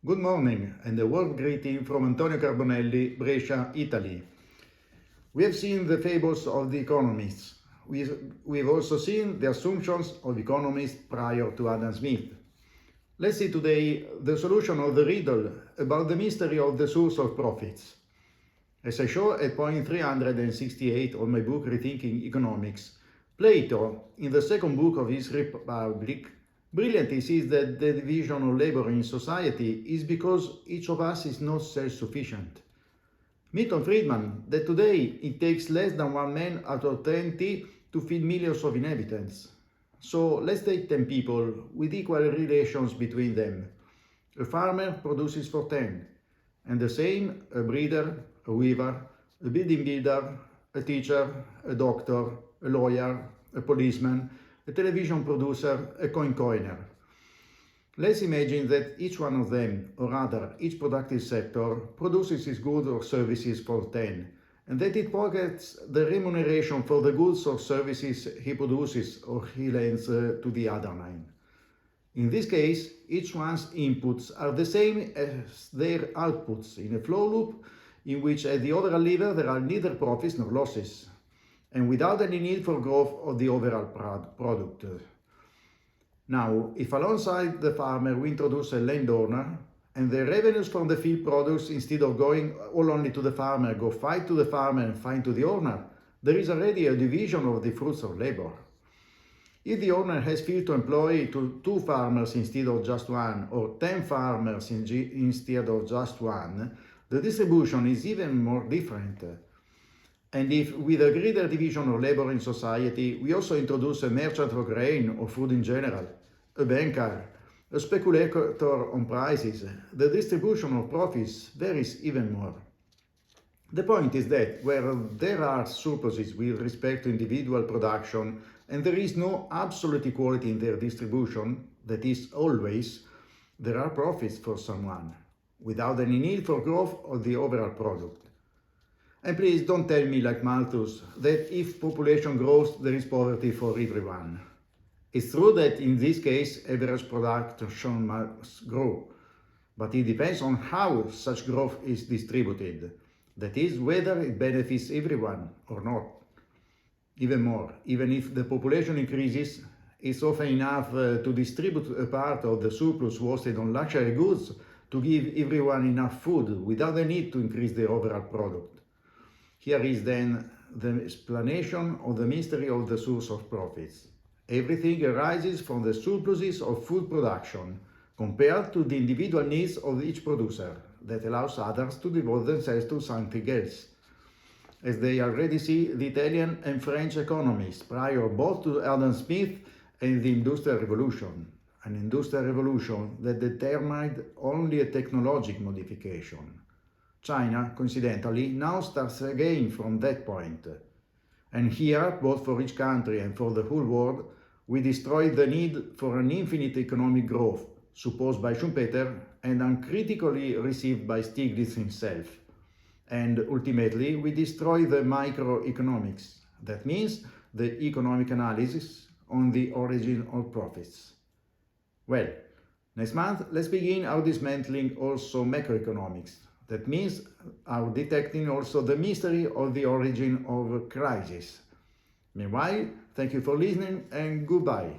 Good morning and a warm greeting from Antonio Carbonelli, Brescia, Italy. We have seen the fables of the economists. We've also seen the assumptions of economists prior to Adam Smith. Let's see today the solution of the riddle about the mystery of the source of profits. As I show at point 368 of my book Rethinking Economics, Plato, in the second book of his Republic, brilliantly sees that the division of labor in society is because each of us is not self-sufficient. Milton Friedman, that today it takes less than one man out of 20 to feed millions of inhabitants. So let's take 10 people with equal relations between them. A farmer produces for 10, and the same a breeder, a weaver, a building builder, a teacher, a doctor, a lawyer, a policeman, a television producer, a coiner. Let's imagine that each one of them, or rather each productive sector, produces his goods or services for 10, and that it pockets the remuneration for the goods or services he produces or he lends to the other 9. In this case, each one's inputs are the same as their outputs in a flow loop in which at the overall lever there are neither profits nor losses, and without any need for growth of the overall product. Now, if alongside the farmer we introduce a landowner, and the revenues from the field products, instead of going all only to the farmer, go 5 to the farmer and 5 to the owner, there is already a division of the fruits of labor. If the owner has field to employ 2 farmers instead of just 1, or 10 farmers instead of just 1, the distribution is even more different. And if with a greater division of labor in society, we also introduce a merchant of grain or food in general, a banker, a speculator on prices, the distribution of profits varies even more. The point is that where there are surpluses with respect to individual production and there is no absolute equality in their distribution, that is always, there are profits for someone, without any need for growth of the overall product. And please don't tell me like Malthus that if population grows there is poverty for everyone. It's true that in this case average production must grow, but it depends on how such growth is distributed. That is, whether it benefits everyone or not. Even more, even if the population increases, it's often enough to distribute a part of the surplus wasted on luxury goods to give everyone enough food without the need to increase the overall product. Here is then the explanation of the mystery of the source of profits. Everything arises from the surpluses of food production compared to the individual needs of each producer that allows others to devote themselves to something else. As they already see the Italian and French economists prior both to Adam Smith and the Industrial Revolution, an industrial revolution that determined only a technological modification. China, coincidentally, now starts again from that point. And here, both for each country and for the whole world, we destroy the need for an infinite economic growth, supposed by Schumpeter and uncritically received by Stiglitz himself. And ultimately, we destroy the microeconomics. That means the economic analysis on the origin of profits. Well, next month, let's begin our dismantling also macroeconomics. That means our detecting also the mystery of the origin of crisis. Meanwhile, thank you for listening and goodbye.